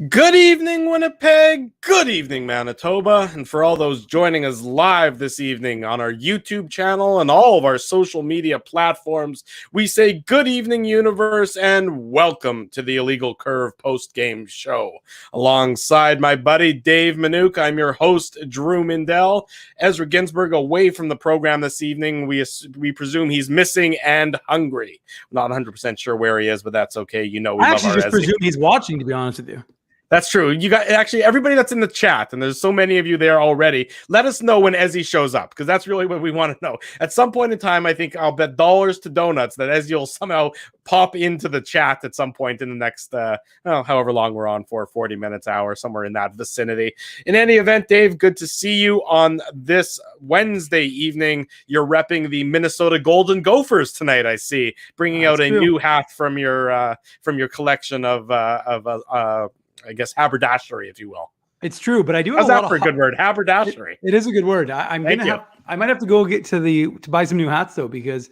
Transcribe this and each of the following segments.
Good evening, Winnipeg. Good evening, Manitoba. And for all those joining us live this evening on our YouTube channel and all of our social media platforms, we say good evening, universe, and welcome to the Illegal Curve post-game show. Alongside my buddy Dave Minuk, I'm your host, Drew Mindell. Ezra Ginsburg away from the program this evening. We presume he's missing and hungry. Not 100% sure where he is, but that's okay. You know, we I love our actually just Ezzy. presume he's watching, to be honest with you. That's true. You got actually everybody that's in the chat, and there's so many of you there already. Let us know when Ezzy shows up, because that's really what we want to know. At some point in time, I think I'll bet dollars to donuts that Ezzy will somehow pop into the chat at some point in the next, however long we're on for, 40 minutes, hour, somewhere in that vicinity. In any event, Dave, good to see you on this Wednesday evening. You're repping the Minnesota Golden Gophers tonight, I see, bringing out a new hat from your collection of I guess haberdashery, if you will. It's true, but I do. How's that for a good word? Haberdashery. It is a good word. I might have to go to buy some new hats though, because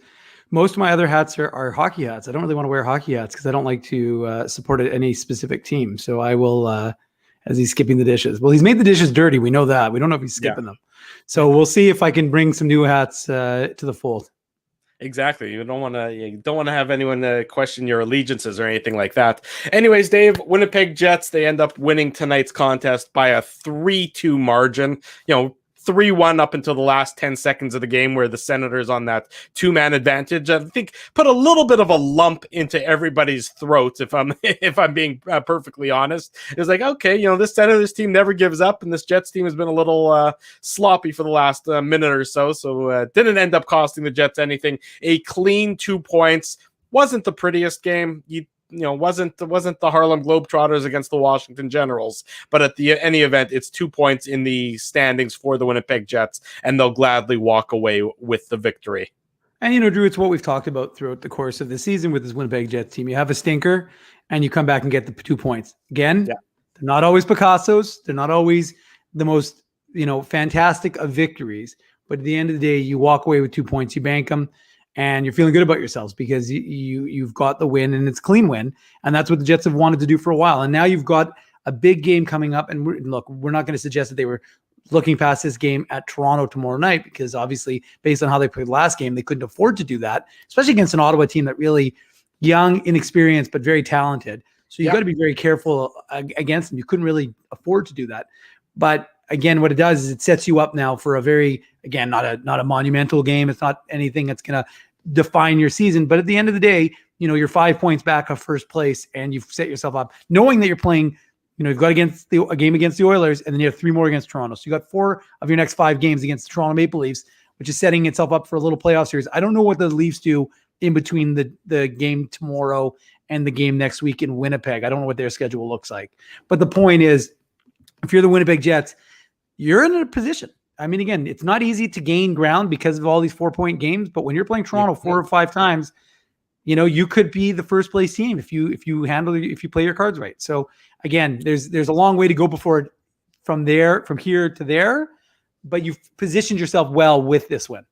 most of my other hats are hockey hats. I don't really want to wear hockey hats because I don't like to support any specific team. So I will, as he's skipping the dishes. Well, he's made the dishes dirty. We know that. We don't know if he's skipping them. So we'll see if I can bring some new hats to the fold. Exactly. You don't want to have anyone question your allegiances or anything like that. Anyways, Dave, Winnipeg Jets, they end up winning tonight's contest by a 3-2 margin. 3-1 up until the last 10 seconds of the game, where the Senators on that two-man advantage, I think, put a little bit of a lump into everybody's throats, if I'm being perfectly honest. It's like, okay, this Senators team never gives up, and this Jets team has been a little sloppy for the last minute or so, didn't end up costing the Jets anything. A clean 2 points. Wasn't the prettiest game. Wasn't the Harlem Globetrotters against the Washington Generals, but at any event, it's 2 points in the standings for the Winnipeg Jets, and they'll gladly walk away with the victory. And Drew, it's what we've talked about throughout the course of the season with this Winnipeg Jets team. You have a stinker, and you come back and get the 2 points. Again, They're not always Picassos. They're not always the most fantastic of victories, but at the end of the day, you walk away with 2 points. You bank them. And you're feeling good about yourselves because you've got the win, and it's a clean win. And that's what the Jets have wanted to do for a while. And now you've got a big game coming up. And we're not going to suggest that they were looking past this game at Toronto tomorrow night, because obviously based on how they played last game, they couldn't afford to do that, especially against an Ottawa team that really young, inexperienced, but very talented. So you've got to be very careful against them. You couldn't really afford to do that. But again, what it does is it sets you up now for a very, again, not a monumental game. It's not anything that's going to define your season. But at the end of the day, you're 5 points back of first place, and you've set yourself up knowing that you're playing, you've got a game against the Oilers, and then you have 3 more against Toronto. So you got 4 of your next 5 games against the Toronto Maple Leafs, which is setting itself up for a little playoff series. I don't know what the Leafs do in between the game tomorrow and the game next week in Winnipeg. I don't know what their schedule looks like. But the point is, if you're the Winnipeg Jets, you're in a position. I mean, again, it's not easy to gain ground because of all these 4-point games, but when you're playing Toronto 4 or 5 times, you could be the first place team if you play your cards right. So again, there's a long way to go from here to there, but you've positioned yourself well with this win.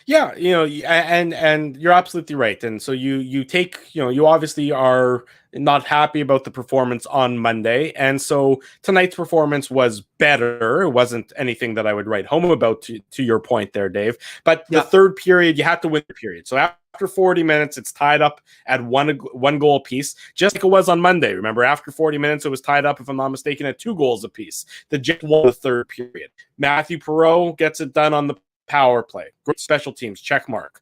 Yeah, and you're absolutely right. And so you take, you obviously are not happy about the performance on Monday. And so tonight's performance was better. It wasn't anything that I would write home about, to your point there, Dave. But the third period, you had to win the period. So after 40 minutes, it's tied up at one goal apiece, just like it was on Monday. Remember, after 40 minutes, it was tied up, if I'm not mistaken, at 2 goals apiece. The Jets won the third period. Matthew Perreault gets it done on the power play. Great special teams, check mark.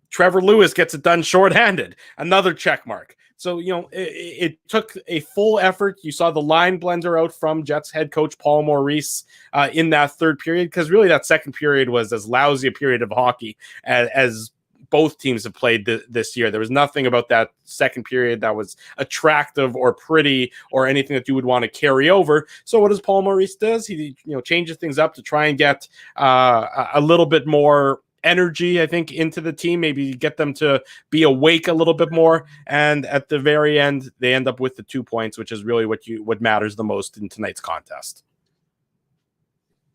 Trevor Lewis gets it done shorthanded, another check mark. So, it took a full effort. You saw the line blender out from Jets head coach Paul Maurice in that third period, because really that second period was as lousy a period of hockey as both teams have played this year. There was nothing about that second period that was attractive or pretty or anything that you would want to carry over. So what does Paul Maurice does? He changes things up to try and get a little bit more energy, I think, into the team, maybe get them to be awake a little bit more. And at the very end, they end up with the 2 points, which is really what matters the most in tonight's contest.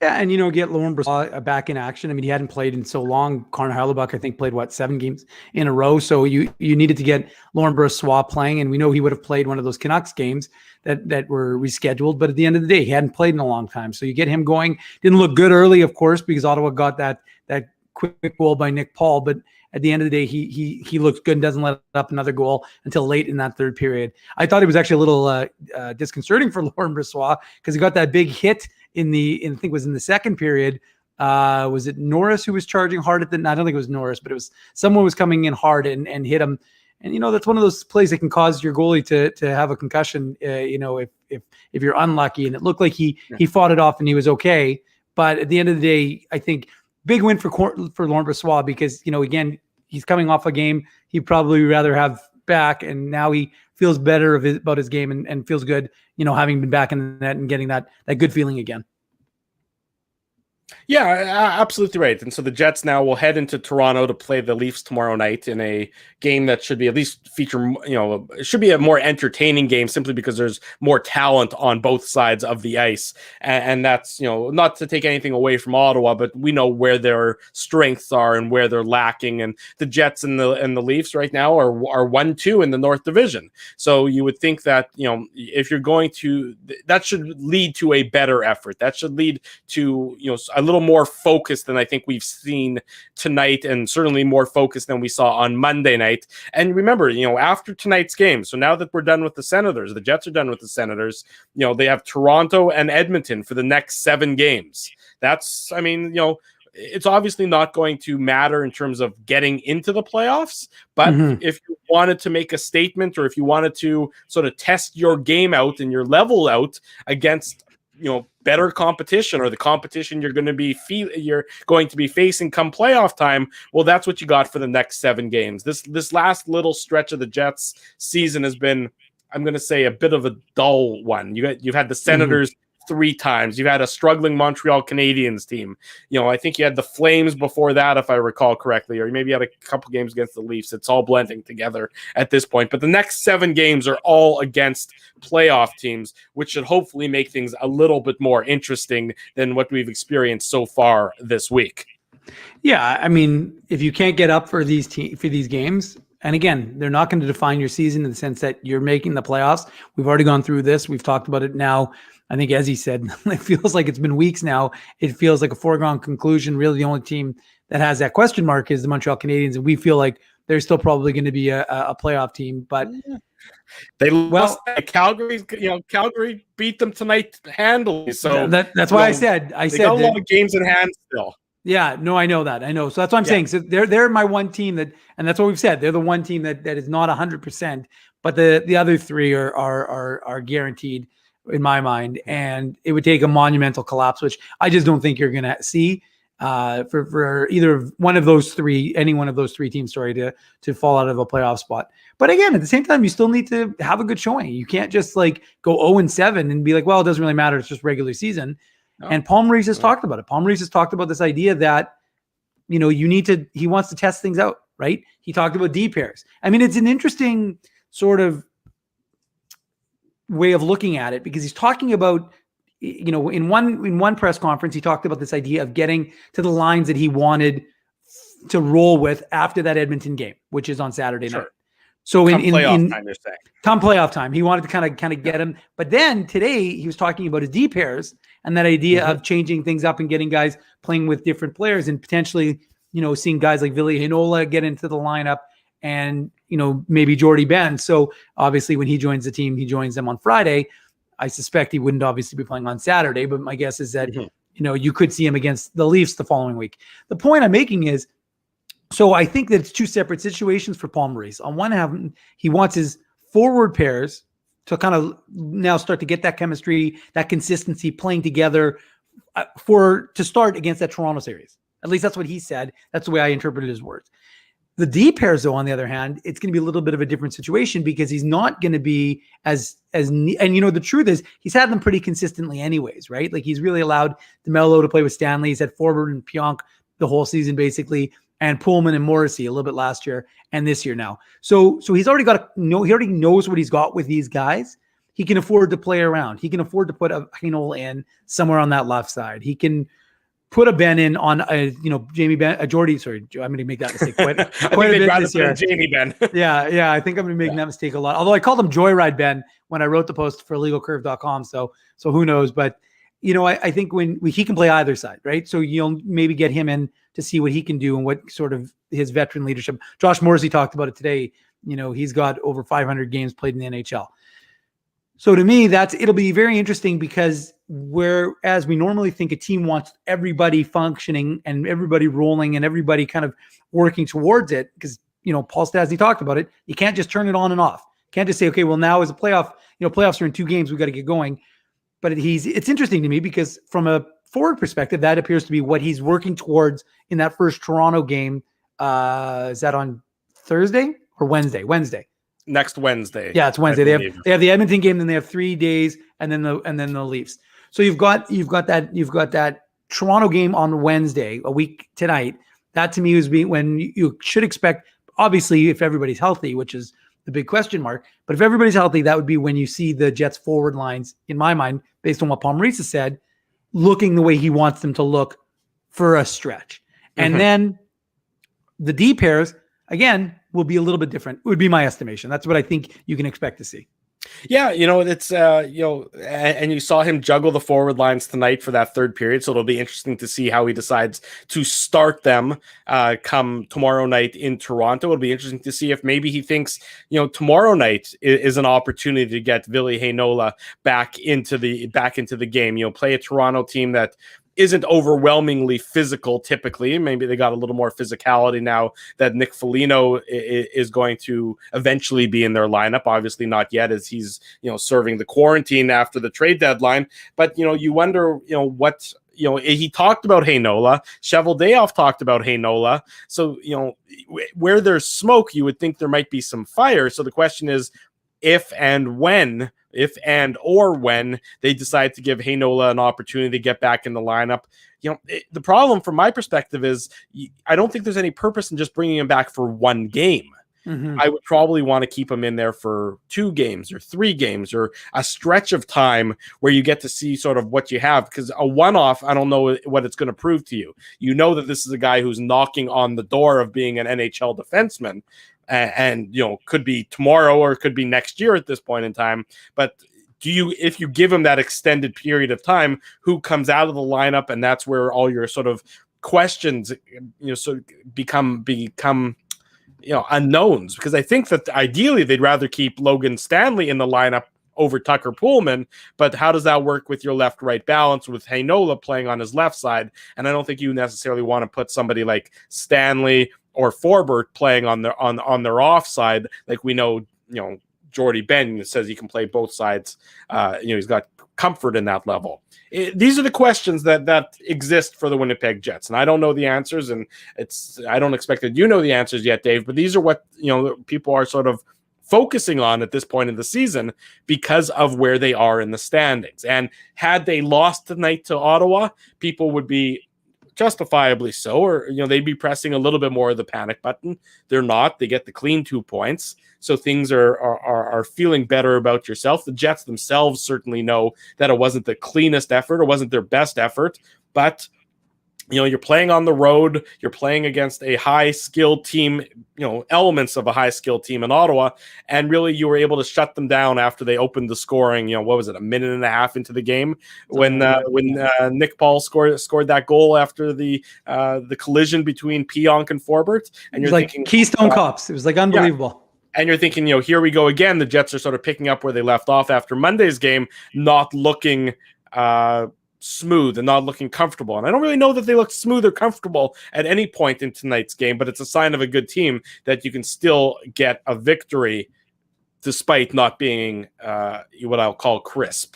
Yeah, and get Lauren Brossoit back in action. I mean, he hadn't played in so long. Connor Hellebuyck, I think, played 7 games in a row. So you needed to get Lauren Brossoit playing, and we know he would have played one of those Canucks games that were rescheduled. But at the end of the day, he hadn't played in a long time. So you get him going. Didn't look good early, of course, because Ottawa got that quick goal by Nick Paul. But at the end of the day, he looks good and doesn't let up another goal until late in that third period. I thought it was actually a little disconcerting for Lauren Brossoit because he got that big hit I think it was in the second period. Was it Norris who was charging hard at the? I don't think it was Norris, but it was someone was coming in hard and hit him. And that's one of those plays that can cause your goalie to have a concussion. If you're unlucky. And it looked like he fought it off and he was okay. But at the end of the day, I think big win for Laurent Brossoit because again he's coming off a game he'd probably rather have back, and now he feels better about his game and feels good, having been back in the net and getting that good feeling again. Yeah, absolutely right. And so the Jets now will head into Toronto to play the Leafs tomorrow night in a game that should be at least feature, it should be a more entertaining game simply because there's more talent on both sides of the ice. And that's, not to take anything away from Ottawa, but we know where their strengths are and where they're lacking. And the Jets and the Leafs right now are 1-2 in the North Division. So you would think that, if you're going to, that should lead to a better effort. That should lead to, a little more focused than I think we've seen tonight, and certainly more focused than we saw on Monday night. And remember, after tonight's game, so now that we're done with the Senators, the Jets are done with the Senators, they have Toronto and Edmonton for the next 7 games. That's, it's obviously not going to matter in terms of getting into the playoffs, but if you wanted to make a statement, or if you wanted to sort of test your game out and your level out against better competition, or the competition you're going to be facing come playoff time, well, that's what you got for the next 7 games. This last little stretch of the Jets season has been, I'm going to say, a bit of a dull one. You've had the Senators 3 times. You've had a struggling Montreal Canadiens team. I think you had the Flames before that, if I recall correctly, or maybe you had a couple games against the Leafs. It's all blending together at this point. But the next 7 games are all against playoff teams, which should hopefully make things a little bit more interesting than what we've experienced so far this week. Yeah, if you can't get up for these games, and again, they're not going to define your season in the sense that you're making the playoffs. We've already gone through this. We've talked about it now. I think, as he said, it feels like it's been weeks now. It feels like a foregone conclusion. Really, the only team that has that question mark is the Montreal Canadiens, and we feel like they're still probably going to be a playoff team. But they lost. Calgary beat them tonight handily. So that's why I said got a lot of games in hand still. Yeah, no, I know that. I know. So that's what I'm saying. So they're my one team and that's what we've said. They're the one team that is not 100%, but the other 3 are guaranteed in my mind. And it would take a monumental collapse, which I just don't think you're going to see for either one of those 3, any one of those 3 teams, to fall out of a playoff spot. But again, at the same time, you still need to have a good showing. You can't just go 0-7 and be like, well, it doesn't really matter. It's just regular season. No. And Paul Maurice has talked about it. Paul Maurice has talked about this idea that, he wants to test things out, right? He talked about D pairs. It's an interesting sort of way of looking at it, because he's talking about, in one press conference, he talked about this idea of getting to the lines that he wanted to roll with after that Edmonton game, which is on Saturday night. So come playoff time, you're saying. Come playoff time, he wanted to kind of get him. But then today he was talking about his D pairs and that idea of changing things up and getting guys playing with different players, and potentially, seeing guys like Ville Heinola get into the lineup, and maybe Jordy Ben. So obviously, when he joins the team, he joins them on Friday. I suspect he wouldn't obviously be playing on Saturday, but my guess is that you could see him against the Leafs the following week. The point I'm making is, so I think that it's 2 separate situations for Paul Maurice. On one hand, he wants his forward pairs to kind of now start to get that chemistry, that consistency, playing together to start against that Toronto series. At least that's what he said. That's the way I interpreted his words. The D pairs, though, on the other hand, it's going to be a little bit of a different situation, because he's not going to be and the truth is he's had them pretty consistently anyways, right? Like, he's really allowed DeMello to play with Stanley. He's had Forward and Pionk the whole season, basically, and Pullman and Morrissey a little bit last year and this year now. So he's already he already knows what he's got with these guys. he can afford to play around. He can afford to put a Heinola in somewhere on that left side. He can put a Ben in on a, Jamie Ben, Jordy. Sorry, I'm going to make that mistake quite a bit this year. Jamie Ben. yeah. I think I'm going to make that mistake a lot. Although I called him Joyride Ben when I wrote the post for legalcurve.com. So who knows? But I think when he can play either side, right? So you'll maybe get him in to see what he can do and what sort of his veteran leadership. Josh Morrissey talked about it today. He's got over 500 games played in the NHL. So to me, it'll be very interesting because whereas we normally think a team wants everybody functioning and everybody rolling and everybody kind of working towards it, because Paul Stastny talked about it. You can't just turn it on and off. You can't just say, okay, well now as a playoff, playoffs are in 2 games, we got to get going. But it's interesting to me because from a forward perspective, that appears to be what he's working towards in that first Toronto game. Is that on Thursday or Wednesday? Wednesday. Next Wednesday. Yeah, it's Wednesday. They have the Edmonton game, then they have 3 days, and then the Leafs. So you've got that Toronto game on Wednesday, a week tonight. That to me is when you should expect, obviously, if everybody's healthy, which is the big question mark. But if everybody's healthy, that would be when you see the Jets forward lines, in my mind, based on what Paul Maurice has said, looking the way he wants them to look for a stretch. And then the D pairs, again, will be a little bit different. It would be my estimation. That's what I think you can expect to see. Yeah, it's and you saw him juggle the forward lines tonight for that third period, so it'll be interesting to see how he decides to start them come tomorrow night in Toronto. It'll be interesting to see if maybe he thinks tomorrow night is an opportunity to get Ville Heinola back into the game. Play a Toronto team that isn't overwhelmingly physical typically. Maybe they got a little more physicality now that Nick Foligno is going to eventually be in their lineup. Obviously not yet, as he's, serving the quarantine after the trade deadline. But, you wonder, what, he talked about Heinola. Cheveldayoff talked about Heinola. So, where there's smoke, you would think there might be some fire. So the question is, if and when they decide to give Heinola an opportunity to get back in the lineup. The problem from my perspective is I don't think there's any purpose in just bringing him back for 1 game. I would probably want to keep him in there for 2 games or 3 games or a stretch of time where you get to see sort of what you have, because a one-off, I don't know what it's going to prove to you. That this is a guy who's knocking on the door of being an NHL defenseman. And could be tomorrow or it could be next year at this point in time. But if you give him that extended period of time, who comes out of the lineup, and that's where all your sort of questions, sort of become unknowns. Because I think that ideally they'd rather keep Logan Stanley in the lineup over Tucker Pullman, but how does that work with your left-right balance with Heinola playing on his left side? And I don't think you necessarily want to put somebody like Stanley or Forbert playing on their offside, like we know, Jordy Ben says he can play both sides. He's got comfort in that level. These are the questions that exist for the Winnipeg Jets, and I don't know the answers, and I don't expect that you know the answers yet, Dave. But these are what people are sort of focusing on at this point in the season because of where they are in the standings. And had they lost tonight to Ottawa, people would be justifiably so, or they'd be pressing a little bit more of the panic button. They're not. They get the clean 2 points, so things are feeling better about yourself. The Jets themselves certainly know that it wasn't the cleanest effort, it wasn't their best effort, but you're playing on the road, you're playing against a high-skilled team, elements of a high-skilled team in Ottawa, and really you were able to shut them down after they opened the scoring, what was it, a minute and a half into the game when Nick Paul scored that goal after the collision between Pionk and Forbert. And you're thinking Keystone Cops. It was like unbelievable. Yeah. And you're thinking, here we go again. The Jets are sort of picking up where they left off after Monday's game, not looking smooth and not looking comfortable. And I don't really know that they looked smooth or comfortable at any point in tonight's game, but it's a sign of a good team that you can still get a victory despite not being what I'll call crisp.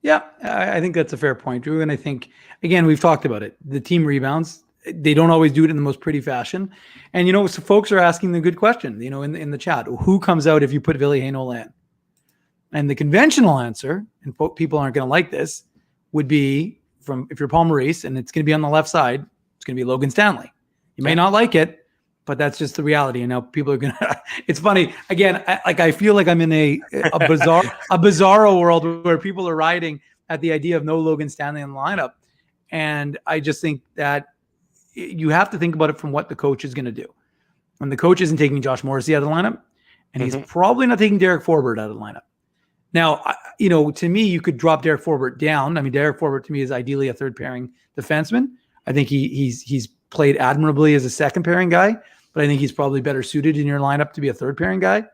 Yeah, I think that's a fair point, Drew. And I think, again, we've talked about it. The team rebounds. They don't always do it in the most pretty fashion. And, so folks are asking the good question, in the chat. Who comes out if you put Ville Heinola in? And the conventional answer, and people aren't going to like this, would be if you're Paul Maurice and it's going to be on the left side, it's going to be Logan Stanley. You may not like it, but that's just the reality. And now people are going to, it's funny. Again, I feel like I'm in a bizarro world where people are rioting at the idea of no Logan Stanley in the lineup. And I just think that you have to think about it from what the coach is going to do. And the coach isn't taking Josh Morrissey out of the lineup, and he's probably not taking Derek Forbort out of the lineup. Now, to me, you could drop Derek Forbort down. I mean, Derek Forbort to me is ideally a third pairing defenseman. I think he's played admirably as a second pairing guy, but I think he's probably better suited in your lineup to be a third pairing guy.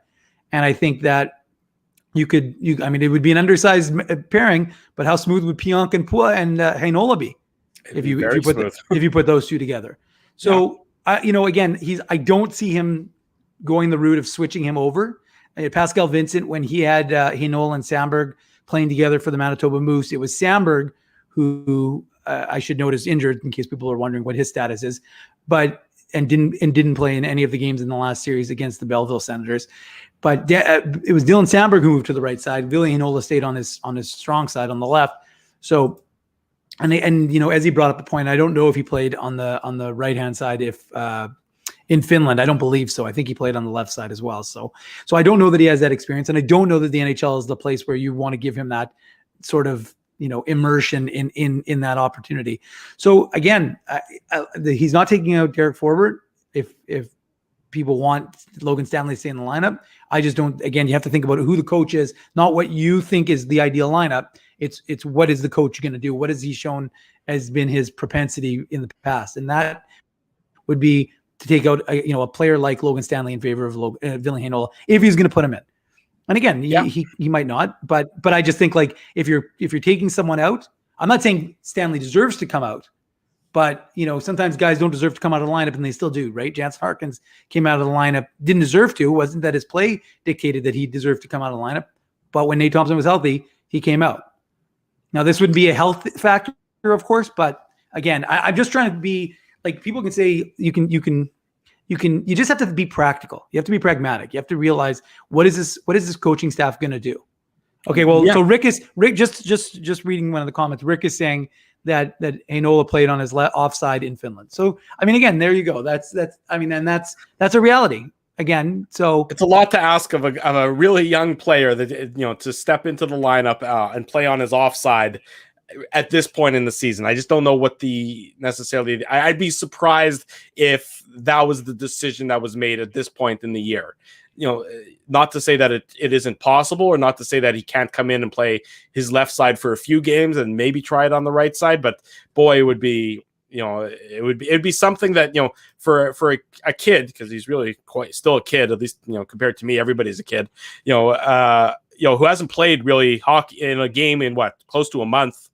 And I think that I mean, it would be an undersized pairing, but how smooth would Pionk and Pua and Heinola be if you put those two together? So, again, I don't see him going the route of switching him over. Pascal Vincent, when he had Heinola and Samberg playing together for the Manitoba Moose, it was Samberg who I should note is injured, in case people are wondering what his status is, and didn't play in any of the games in the last series against the Belleville Senators. But it was Dylan Samberg who moved to the right side. Ville Heinola stayed on his strong side on the left. So, and as he brought up a point, I don't know if he played on the right hand side in Finland. I don't believe so. I think he played on the left side as well. So I don't know that he has that experience, and I don't know that the NHL is the place where you want to give him that sort of immersion in that opportunity. So again, he's not taking out Derek Forbort if people want Logan Stanley to stay in the lineup. I just don't. Again, you have to think about who the coach is, not what you think is the ideal lineup. It's what is the coach going to do? What has he shown has been his propensity in the past, and that would be to take out a player like Logan Stanley in favor of Ville Heinola if he's going to put him in. And again, he might not, but I just think, like, if you're taking someone out, I'm not saying Stanley deserves to come out, but sometimes guys don't deserve to come out of the lineup and they still do, right? Jansen Harkins came out of the lineup, didn't deserve to. It wasn't that his play dictated that he deserved to come out of the lineup, but when Nate Thompson was healthy, he came out. Now this would be a health factor, of course, but again, I'm just trying to be like, people can say you just have to be practical. You have to be pragmatic. You have to realize what is this coaching staff going to do? Okay, well, so Rick just reading one of the comments. Rick is saying that Heinola played on his offside in Finland. So I mean, again, there you go. That's a reality. Again, so it's a lot to ask of a really young player that to step into the lineup and play on his offside at this point in the season. I just don't know what I'd be surprised if that was the decision that was made at this point in the year. Not to say that it isn't possible, or not to say that he can't come in and play his left side for a few games and maybe try it on the right side. But boy, it would be, it'd be something that, for a kid, because he's really still a kid, at least, compared to me, everybody's a kid, who hasn't played really hockey in a game in close to a month,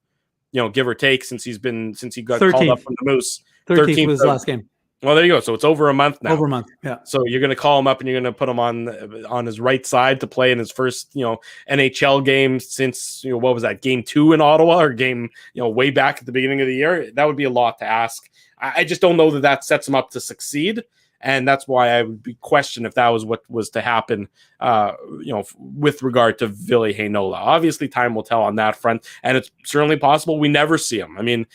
give or take, since he got 13th. Called up from the Moose. 13th was his last game. Well, there you go. So it's over a month now. Over a month, yeah. So you're going to call him up and you're going to put him on his right side to play in his first, NHL game since, what was that, game 2 in Ottawa, or game, way back at the beginning of the year. That would be a lot to ask. I just don't know that sets him up to succeed. And that's why I would be questioned if that was what was to happen, with regard to Ville Heinola. Obviously, time will tell on that front, and it's certainly possible we never see him. I mean,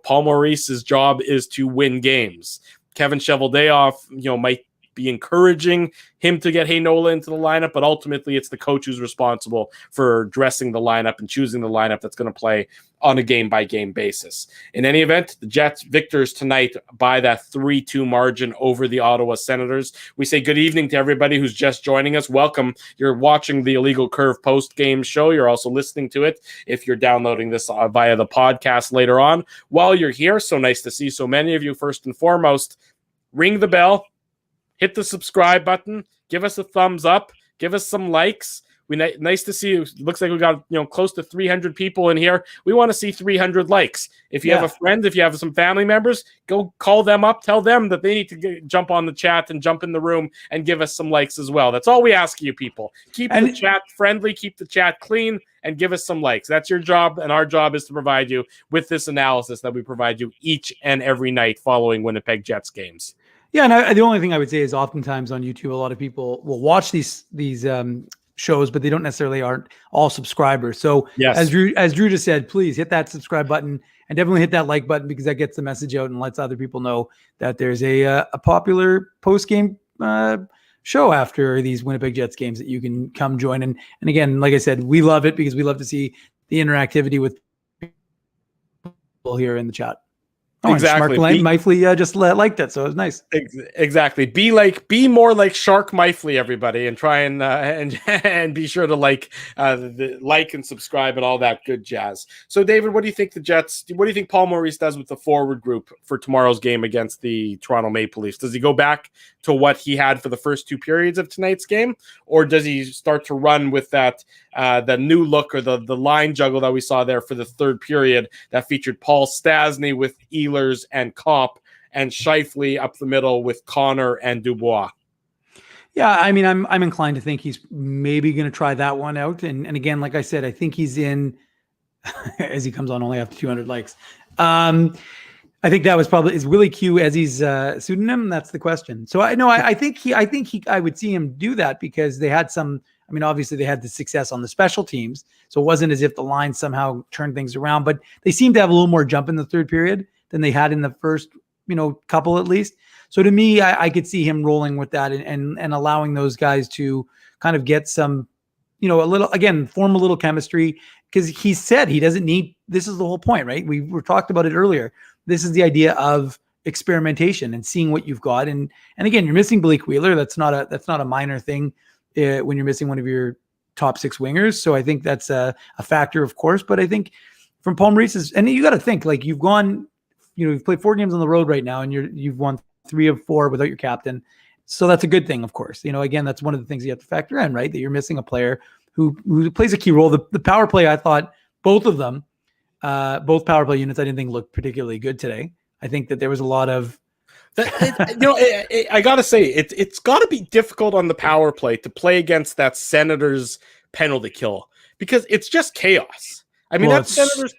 Paul Maurice's job is to win games. Kevin Cheveldayoff, might be encouraging him to get Heinola into the lineup, but ultimately it's the coach who's responsible for dressing the lineup and choosing the lineup that's going to play on a game-by-game basis. In any event, the Jets victors tonight by that 3-2 margin over the Ottawa Senators. We say good evening to everybody who's just joining us. Welcome. You're watching the Illegal Curve post-game show. You're also listening to it if you're downloading this via the podcast later on. While you're here, so nice to see so many of you. First and foremost, ring the bell, hit the subscribe button, give us a thumbs up, give us some likes. Nice to see you. Looks like we got close to 300 people in here. We want to see 300 likes. If you have a friend, if you have some family members, go call them up. Tell them that they need to jump on the chat and jump in the room and give us some likes as well. That's all we ask you people. Keep the chat friendly, keep the chat clean, and give us some likes. That's your job, and our job is to provide you with this analysis that we provide you each and every night following Winnipeg Jets games. Yeah, and the only thing I would say is, oftentimes on YouTube, a lot of people will watch these shows, but they don't necessarily aren't all subscribers. So Yes. as Drew just said, please hit that subscribe button and definitely hit that like button, because that gets the message out and lets other people know that there's a popular post game show after these Winnipeg Jets games that you can come join. And again, like I said, we love it because we love to see the interactivity with people here in the chat. Oh, exactly. Mark Mifley just liked it, so it was nice. Exactly. Be more like Shark Mifley, everybody, and try and be sure to like and subscribe and all that good jazz. So, David, what do you think the Jets? What do you think Paul Maurice does with the forward group for tomorrow's game against the Toronto Maple Leafs? Does he go back to what he had for the first two periods of tonight's game, or does he start to run with that the new look or the line juggle that we saw there for the third period that featured Paul Stastny with Ehlers and Kopp, and Scheifele up the middle with Connor and Dubois? Yeah, I mean, I'm inclined to think he's maybe going to try that one out. And again, like I said, I think he's in as he comes on only after 200 likes. I think that was probably is Willie Q as he's pseudonym. That's the question. So I think I would see him do that because they had some. I mean, obviously they had the success on the special teams, so it wasn't as if the line somehow turned things around. But they seemed to have a little more jump in the third period than they had in the first, couple at least. So to me, I could see him rolling with that and allowing those guys to kind of get some, a little, again, form a little chemistry, because he said he doesn't need, this is the whole point, right? We were talked about it earlier. This is the idea of experimentation and seeing what you've got. And again, you're missing Blake Wheeler. That's not a minor thing when you're missing one of your top six wingers. So I think that's a factor, of course. But I think from Paul Maurice's, and you got to think, like, you've gone, you've played 4 games on the road right now, and you've won 3 of 4 without your captain. So that's a good thing, of course. Again, that's one of the things you have to factor in, right? That you're missing a player who plays a key role. The power play, I thought both of them, both power play units, I didn't think looked particularly good today. I think that there was a lot of I gotta say, it's got to be difficult on the power play to play against that Senators penalty kill, because it's just chaos. I mean, that Senators,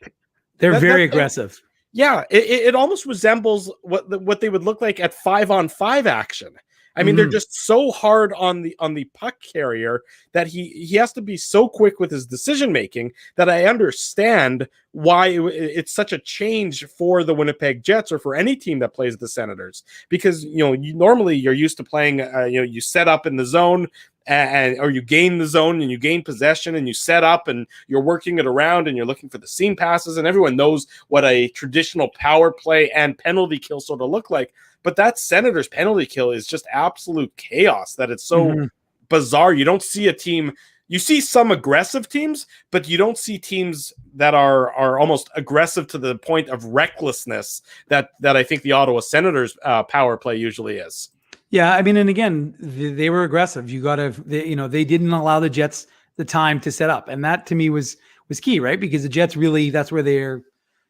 they're very aggressive. Yeah, it almost resembles what they would look like at 5-on-5 action. I mean, they're just so hard on the puck carrier that he has to be so quick with his decision making that I understand why it's such a change for the Winnipeg Jets or for any team that plays the Senators, because normally you're used to playing you set up in the zone or you gain the zone and you gain possession and you set up and you're working it around and you're looking for the seam passes, and everyone knows what a traditional power play and penalty kill sort of look like. But that Senators penalty kill is just absolute chaos, that it's so bizarre. You don't see a team, you see some aggressive teams, but you don't see teams that are almost aggressive to the point of recklessness that I think the Ottawa Senators power play usually is. Yeah, I mean, and again, they were aggressive. They didn't allow the Jets the time to set up, and that to me was key, right? Because the Jets really, that's where they're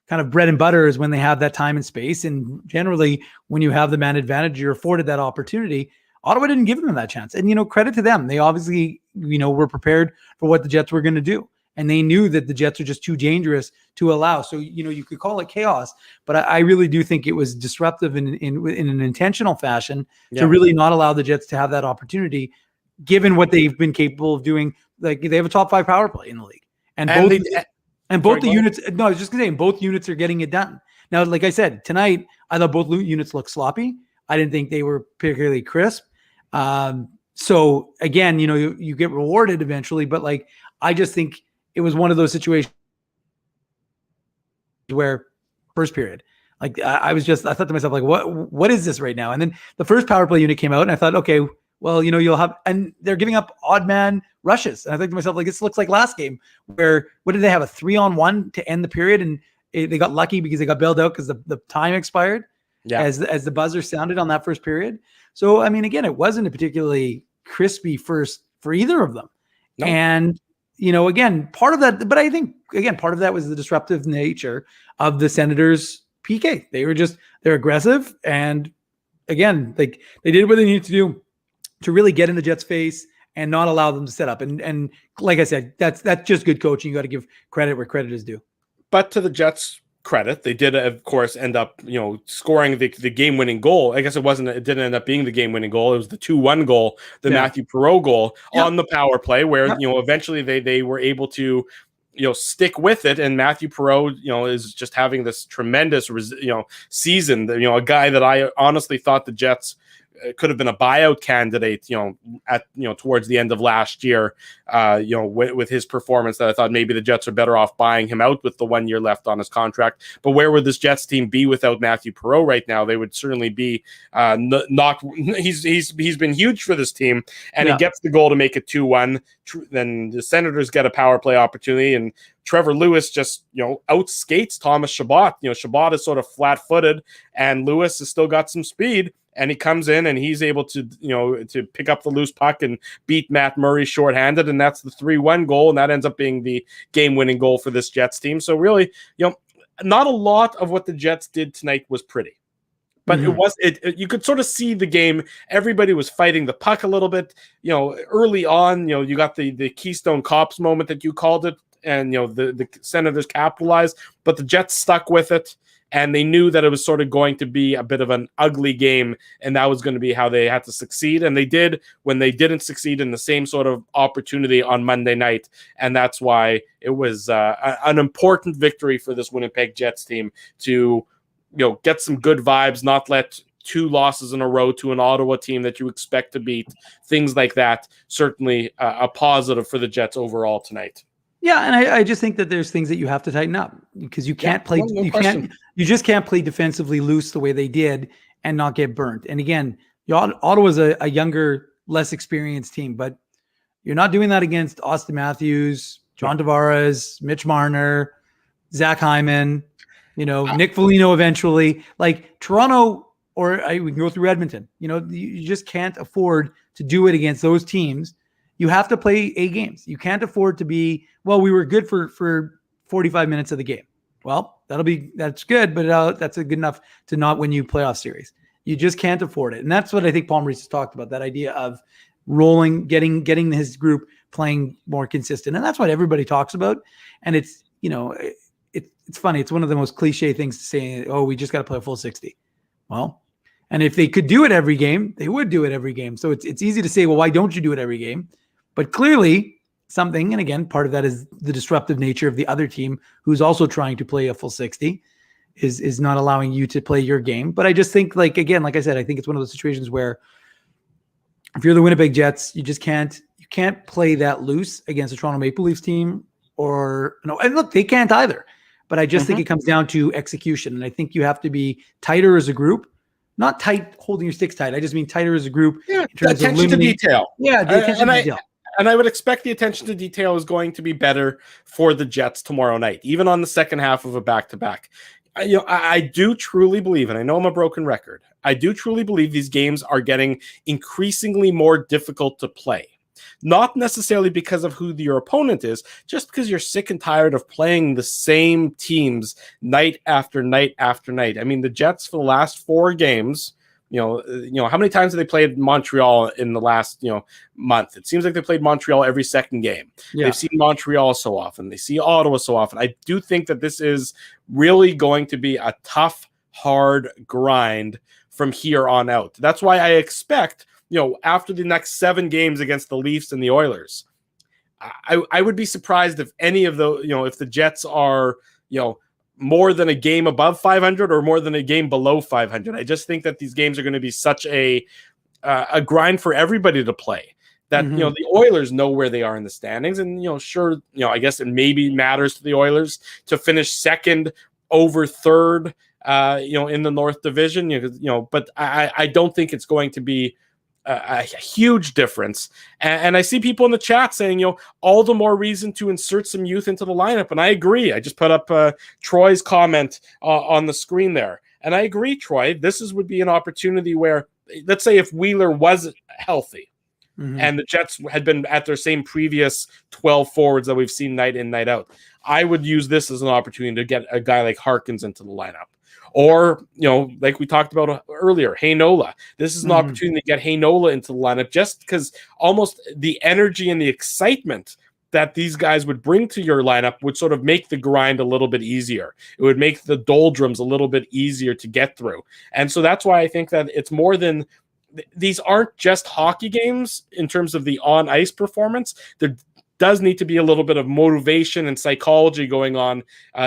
kind of bread and butter, is when they have that time and space. And generally, when you have the man advantage, you're afforded that opportunity. Ottawa didn't give them that chance, and credit to them. They obviously were prepared for what the Jets were going to do, and they knew that the Jets are just too dangerous to allow. So you could call it chaos, but I really do think it was disruptive in an intentional fashion to really not allow the Jets to have that opportunity, given what they've been capable of doing. Like, they have a top 5 power play in the league, and both the units. No, I was just saying, both units are getting it done. Now, like I said, tonight I thought both units looked sloppy. I didn't think they were particularly crisp. So again, you get rewarded eventually, but like, I just think it was one of those situations where first period, like I thought to myself, like, what is this right now? And then the first power play unit came out, and I thought, okay, well, you'll have, and they're giving up odd man rushes. And I think to myself, like, this looks like last game where, what did they have, a 3-on-1 to end the period? And they got lucky because they got bailed out because the time expired as the buzzer sounded on that first period. So, I mean, again, it wasn't a particularly crispy first for either of them. No. And, again, part of that, but I think, again, part of that was the disruptive nature of the Senators PK. They're aggressive. And again, like, they did what they needed to do to really get in the Jets' face and not allow them to set up. And like I said, that's just good coaching. You got to give credit where credit is due. But to the Jets' credit. They did, of course, end up, scoring the game-winning goal. I guess it didn't end up being the game-winning goal. It was the 2-1 goal, the Matthew Perreault goal on the power play, where, eventually they were able to, stick with it. And Matthew Perreault, is just having this tremendous, season. A guy that I honestly thought the Jets could have been a buyout candidate, towards the end of last year, with his performance, that I thought maybe the Jets are better off buying him out with the 1 year left on his contract. But where would this Jets team be without Matthew Perreault right now? They would certainly be not. He's been huge for this team, and he gets the goal to make it 2-1. Then the Senators get a power play opportunity, and Trevor Lewis just, outskates Thomas Chabot. Chabot is sort of flat-footed, and Lewis has still got some speed. And he comes in and he's able to, to pick up the loose puck and beat Matt Murray shorthanded. And that's the 3-1 goal. And that ends up being the game-winning goal for this Jets team. So really, not a lot of what the Jets did tonight was pretty. But you could sort of see the game. Everybody was fighting the puck a little bit. Early on, you got the Keystone Cops moment that you called it. And, the Senators capitalized. But the Jets stuck with it. And they knew that it was sort of going to be a bit of an ugly game, and that was going to be how they had to succeed. And they did when they didn't succeed in the same sort of opportunity on Monday night. And that's why it was an important victory for this Winnipeg Jets team to, get some good vibes, not let 2 losses in a row to an Ottawa team that you expect to beat, things like that. Certainly a positive for the Jets overall tonight. Yeah, and I just think that there's things that you have to tighten up, because you can't play. You just can't play defensively loose the way they did and not get burnt. And again, Ottawa's a younger, less experienced team, but you're not doing that against Austin Matthews, John Tavares, Mitch Marner, Zach Hyman, Nick Foligno eventually. Like Toronto, or we can go through Edmonton. You just can't afford to do it against those teams. You have to play A games. You can't afford to be, we were good for 45 minutes of the game. Well, that's good, but that's good enough to not win you playoff series. You just can't afford it. And that's what I think Paul Maurice has talked about, that idea of rolling, getting his group playing more consistent. And that's what everybody talks about. And it's, it's funny. It's one of the most cliche things to say, we just got to play a full 60. Well, and if they could do it every game, they would do it every game. So it's easy to say, why don't you do it every game? But clearly something, and again, part of that is the disruptive nature of the other team who's also trying to play a full 60 is not allowing you to play your game. But I just think, like I said, I think it's one of those situations where if you're the Winnipeg Jets, you can't play that loose against a Toronto Maple Leafs team, and look, they can't either. But I just think it comes down to execution. And I think you have to be tighter as a group. Not tight, holding your sticks tight. I just mean tighter as a group. Yeah, in terms attention to detail. Yeah, the attention to detail. And I would expect the attention to detail is going to be better for the Jets tomorrow night, even on the second half of a back-to-back. I do truly believe, and I know I'm a broken record, I do truly believe these games are getting increasingly more difficult to play. Not necessarily because of who your opponent is, just because you're sick and tired of playing the same teams night after night after night. I mean, the Jets for the last 4 games, how many times have they played Montreal in the last, month? It seems like they played Montreal every second game. Yeah. They've seen Montreal so often. They see Ottawa so often. I do think that this is really going to be a tough, hard grind from here on out. That's why I expect, after the next 7 games against the Leafs and the Oilers, I would be surprised if any of the, if the Jets are, more than a game above 500 or more than a game below 500. I just think that these games are going to be such a grind for everybody to play that, the Oilers know where they are in the standings. And, sure, I guess it maybe matters to the Oilers to finish second over third, in the North Division, but I don't think it's going to be a huge difference. And I see people in the chat saying, all the more reason to insert some youth into the lineup. And I agree. I just put up Troy's comment on the screen there. And I agree, Troy, would be an opportunity where, let's say if Wheeler was healthy and the Jets had been at their same previous 12 forwards that we've seen night in, night out, I would use this as an opportunity to get a guy like Harkins into the lineup. Or, like we talked about earlier, Heinola. This is an opportunity to get Heinola into the lineup just because almost the energy and the excitement that these guys would bring to your lineup would sort of make the grind a little bit easier. It would make the doldrums a little bit easier to get through. And so that's why I think that it's more than these aren't just hockey games in terms of the on ice performance. There does need to be a little bit of motivation and psychology going on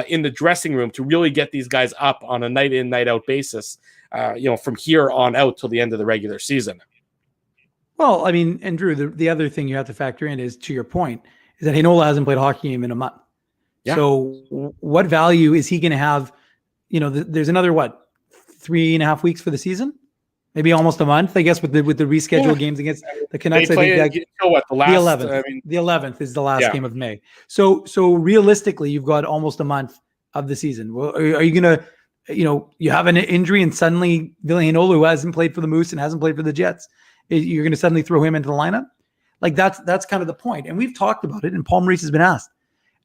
in the dressing room to really get these guys up on a night in, night out basis, from here on out till the end of the regular season. Well, I mean, and Drew, the other thing you have to factor in is, to your point, is that Heinola hasn't played a hockey game in a month. Yeah. So what value is he going to have? There's another, 3.5 weeks for the season? Maybe almost a month, I guess, with the rescheduled games against the Canucks. The 11th. The 11th is the last game of May. So realistically, you've got almost a month of the season. Well, are you going to, you have an injury and suddenly Ville Heinola, who hasn't played for the Moose and hasn't played for the Jets, you're going to suddenly throw him into the lineup? Like that's kind of the point. And we've talked about it, and Paul Maurice has been asked.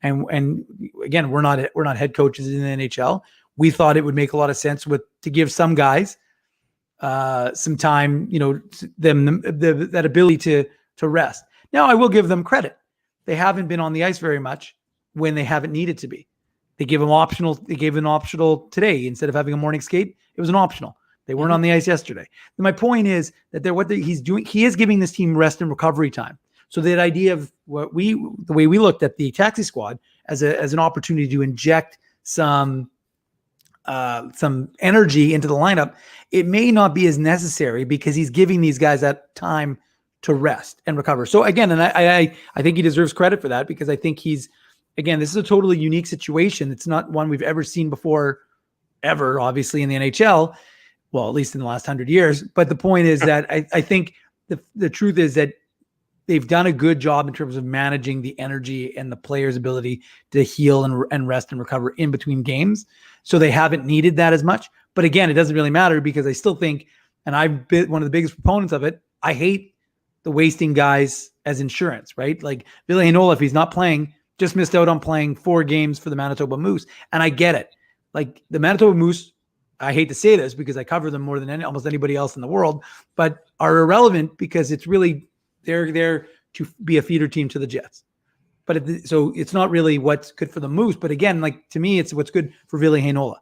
And again, we're not head coaches in the NHL. We thought it would make a lot of sense to give some guys some time, them that ability to rest. Now, I will give them credit. They haven't been on the ice very much when they haven't needed to be. They gave them optional. They gave an optional today instead of having a morning skate. It was an optional. They weren't on the ice yesterday. And my point is that he's doing. He is giving this team rest and recovery time. So that idea of the way we looked at the taxi squad as an opportunity to inject some energy into the lineup, it may not be as necessary because he's giving these guys that time to rest and recover. So again, and I think he deserves credit for that, because I think this is a totally unique situation. It's not one we've ever seen before, ever, obviously, in the NHL. Well, at least in the last 100 years. But the point is that I think the truth is that they've done a good job in terms of managing the energy and the players' ability to heal and rest and recover in between games. So they haven't needed that as much. But again, it doesn't really matter, because I still think, and I've been one of the biggest proponents of it, I hate the wasting guys as insurance, right? Like Ville Heinola, if he's not playing, just missed out on playing 4 games for the Manitoba Moose. And I get it. Like the Manitoba Moose, I hate to say this because I cover them more than almost anybody else in the world, but are irrelevant because it's really, they're there to be a feeder team to the Jets. But so it's not really what's good for the Moose. But again, like to me, it's what's good for Ville Heinola.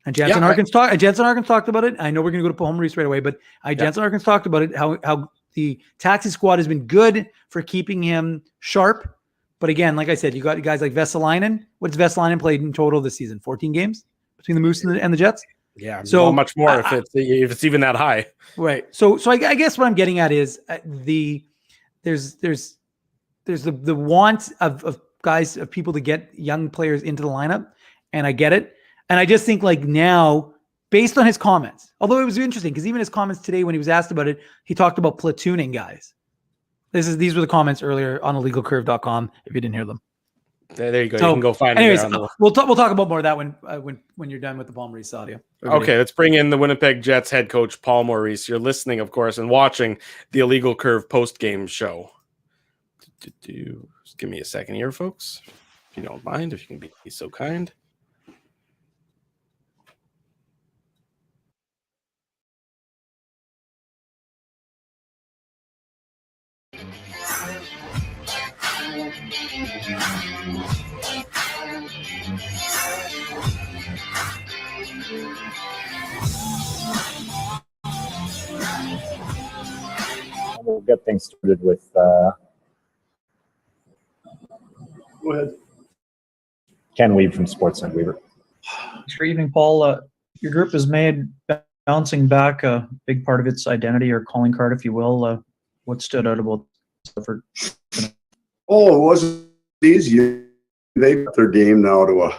And Jansen Harkins talked about it. I know we're going to go to Paul Maurice right away, but Jansen Harkins talked about it, how the taxi squad has been good for keeping him sharp. But again, like I said, you got guys like Vesalainen. What's Vesalainen played in total this season? 14 games between the Moose and the Jets? Yeah, so not much more if it's even that high. Right. So I guess what I'm getting at is there's the want of guys, of people to get young players into the lineup, and I get it. And I just think, like, now, based on his comments, although it was interesting because even his comments today when he was asked about it, he talked about platooning guys. These were the comments earlier on illegalcurve.com if you didn't hear them. There you go. So, you can go find anyways, it there. We'll talk about more of that when you're done with the Paul Maurice audio. Okay, let's bring in the Winnipeg Jets head coach, Paul Maurice. You're listening, of course, and watching the Illegal Curve post-game show. Just give me a second here, folks. If you don't mind, if you can be so kind. We'll get things started with go ahead. Ken Weave from Sportsnet Weaver. Good evening, Paul. Your group has made bouncing back a big part of its identity, or calling card, if you will. What stood out about this effort? Oh, it wasn't easy. They got their game now to a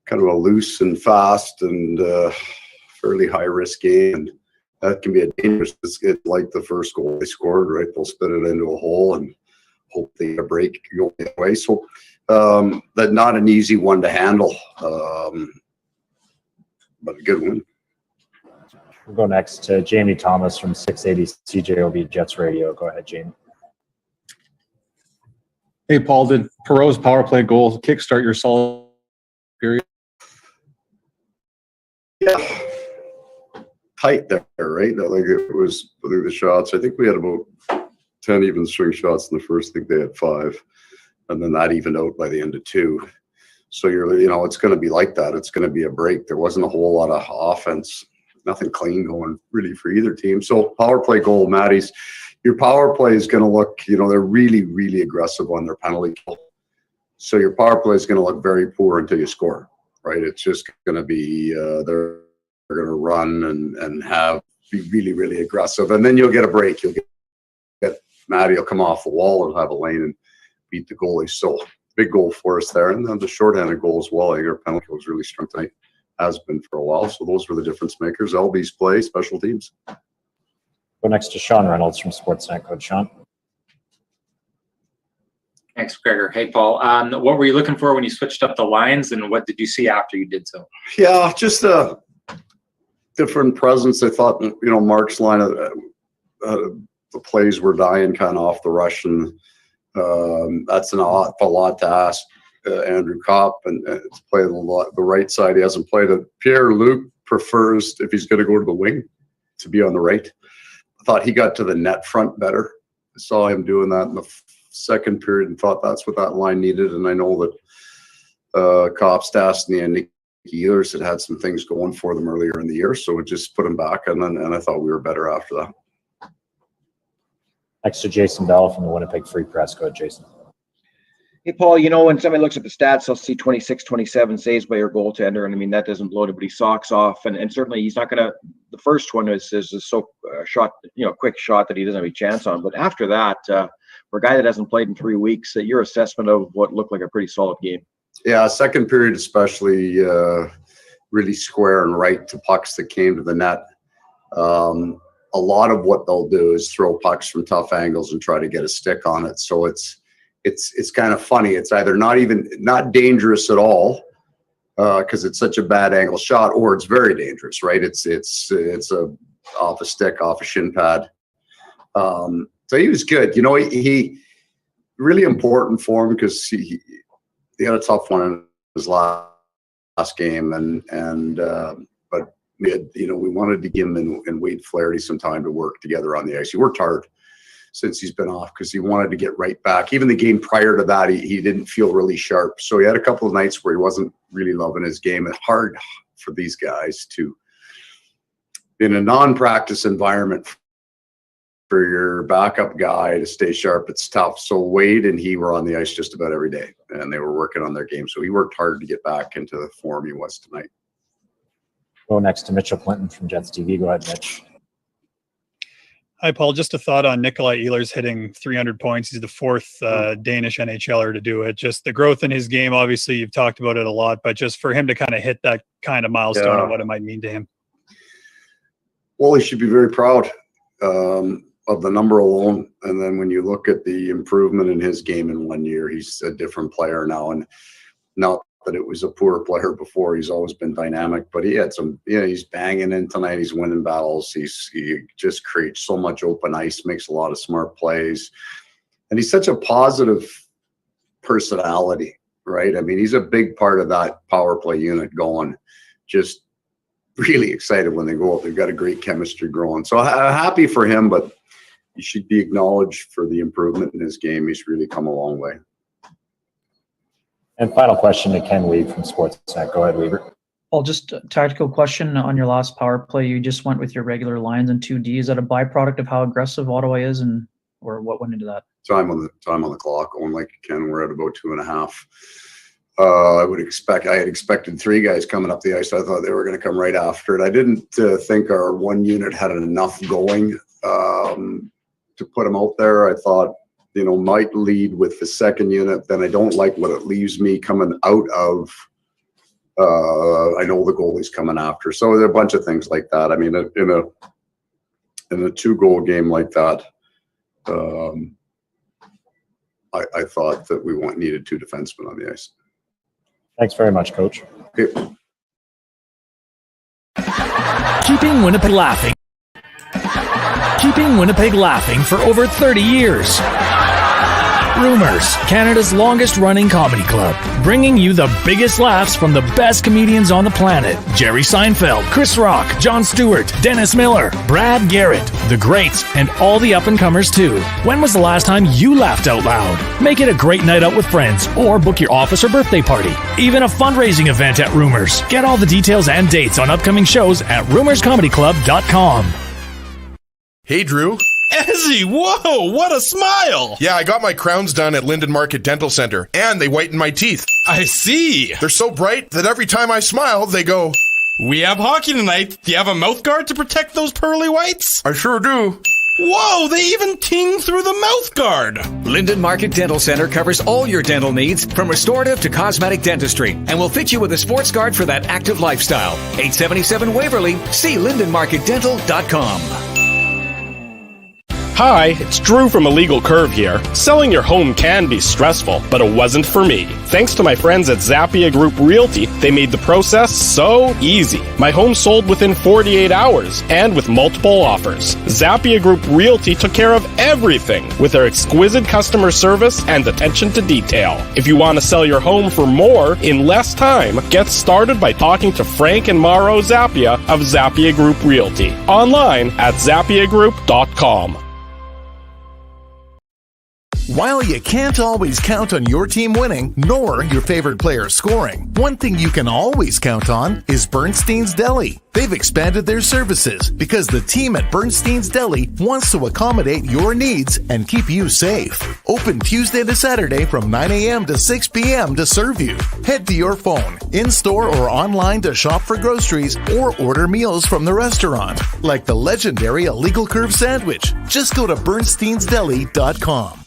kind of a loose and fast and fairly high risk game. And that can be a dangerous. It's like the first goal they scored, right? They'll spit it into a hole and hope they get a break go the other way. So that's not an easy one to handle, but a good one. We'll go next to Jamie Thomas from 680 CJOB Jets Radio. Go ahead, Jamie. Hey, Paul, did Perreault's power play goal kickstart your solid period? Yeah. Tight there, right? Like it was through the shots. I think we had about 10 even string shots in the first. I think they had 5. and then that evened out by the end of 2. So it's going to be like that. It's going to be a break. There wasn't a whole lot of offense, nothing clean going really for either team. So power play goal, Maddie's. Your power play is going to look, they're really, really aggressive on their penalty kill. So your power play is going to look very poor until you score, right? It's just going to be they're going to run and be really, really aggressive, and then you'll get a break. You'll get Maddie will come off the wall and have a lane and beat the goalie. So big goal for us there, and then the shorthanded goal as well. I think our penalty was really strong tonight, has been for a while. So those were the difference makers. LB's play, special teams. Go next to Sean Reynolds from Sportsnet. Coach Sean. Thanks, Gregor. Hey, Paul. What were you looking for when you switched up the lines, and what did you see after you did so? Yeah, just a different presence. I thought, Mark's line of the plays were dying kind of off the rush, and that's an awful lot to ask Andrew Kopp and to play the right side. He hasn't played it. Pierre-Luc prefers, if he's going to go to the wing, to be on the right. I thought he got to the net front better. I saw him doing that in the second period and thought that's what that line needed. And I know that Kopp, Stas, and Nicky Ehlers had some things going for them earlier in the year, so it just put them back. And I thought we were better after that. Next to Jason Bell from the Winnipeg Free Press. Go ahead, Jason. Hey, Paul, when somebody looks at the stats, they'll see 26, 27 saves by your goaltender. And I mean, that doesn't blow anybody's socks off. And certainly he's not going to, the first one is so shot, quick shot that he doesn't have a chance on. But after that, for a guy that hasn't played in 3 weeks, your assessment of what looked like a pretty solid game. Yeah, second period especially, really square and right to pucks that came to the net. A lot of what they'll do is throw pucks from tough angles and try to get a stick on it. So it's kind of funny. It's either not dangerous at all because it's such a bad angle shot, or it's very dangerous, right? It's a off a stick, off a shin pad. So he was good. He really important for him because he had a tough one in his last game, but we wanted to give him and Wade Flaherty some time to work together on the ice. He worked hard since he's been off because he wanted to get right back. Even the game prior to that, he didn't feel really sharp. So he had a couple of nights where he wasn't really loving his game. It's hard for these guys to, in a non-practice environment, for your backup guy to stay sharp. It's tough. So Wade and he were on the ice just about every day, and they were working on their game. So he worked hard to get back into the form he was tonight. Go next to Mitchell Clinton from Jets TV. Go ahead, Mitch. Hi, Paul. Just a thought on Nikolai Ehlers hitting 300 points. He's the fourth Danish NHLer to do it. Just the growth in his game, obviously, you've talked about it a lot, but just for him to kind of hit that kind of milestone and what it might mean to him. Well, he should be very proud of the number alone. And then when you look at the improvement in his game in 1 year, he's a different player now. And not that it was a poor player before. He's always been dynamic, but he had some, he's banging in tonight. He's winning battles. He just creates so much open ice, makes a lot of smart plays. And he's such a positive personality, right? I mean, he's a big part of that power play unit going. Just really excited when they go up. They've got a great chemistry growing. So happy for him, but he should be acknowledged for the improvement in his game. He's really come a long way. And final question to Ken Weaver from Sportsnet. Go ahead, Weaver. Well, just a tactical question on your last power play. You just went with your regular lines and 2D. Is that a byproduct of how aggressive Ottawa is, or what went into that? Time on the clock. Going like Ken, we're at about 2.5. I had expected 3 guys coming up the ice. I thought they were going to come right after it. I didn't think our one unit had enough going to put them out there. I thought, might lead with the second unit. Then I don't like what it leaves me coming out of. I know the goalie's coming after. So there are a bunch of things like that. I mean, in a 2-goal game like that, I thought that we needed 2 defensemen on the ice. Thanks very much, Coach. Okay. Keeping Winnipeg laughing. Keeping Winnipeg laughing for over 30 years. Rumors, Canada's longest running comedy club, bringing you the biggest laughs from the best comedians on the planet. Jerry Seinfeld, Chris Rock, Jon Stewart, Dennis Miller, Brad Garrett, the greats, and all the up-and-comers too. When was the last time you laughed out loud? Make it a great night out with friends or book your office or birthday party. Even a fundraising event at Rumors. Get all the details and dates on upcoming shows at rumorscomedyclub.com. Hey, Drew. Ezzy, whoa, what a smile! Yeah, I got my crowns done at Linden Market Dental Center, and they whiten my teeth. I see. They're so bright that every time I smile, they go, "We have hockey tonight. Do you have a mouth guard to protect those pearly whites?" "I sure do." Whoa, they even ting through the mouth guard. Linden Market Dental Center covers all your dental needs from restorative to cosmetic dentistry and will fit you with a sports guard for that active lifestyle. 877 Waverly. See lindenmarketdental.com. Hi, it's Drew from Illegal Curve here. Selling your home can be stressful, but it wasn't for me. Thanks to my friends at Zappia Group Realty, they made the process so easy. My home sold within 48 hours and with multiple offers. Zappia Group Realty took care of everything with their exquisite customer service and attention to detail. If you want to sell your home for more in less time, get started by talking to Frank and Mauro Zappia of Zappia Group Realty. Online at zappiagroup.com. While you can't always count on your team winning, nor your favorite player scoring, one thing you can always count on is Bernstein's Deli. They've expanded their services because the team at Bernstein's Deli wants to accommodate your needs and keep you safe. Open Tuesday to Saturday from 9 a.m. to 6 p.m. to serve you. Head to your phone, in-store or online to shop for groceries or order meals from the restaurant, like the legendary Illegal Curve sandwich. Just go to bernsteinsdeli.com.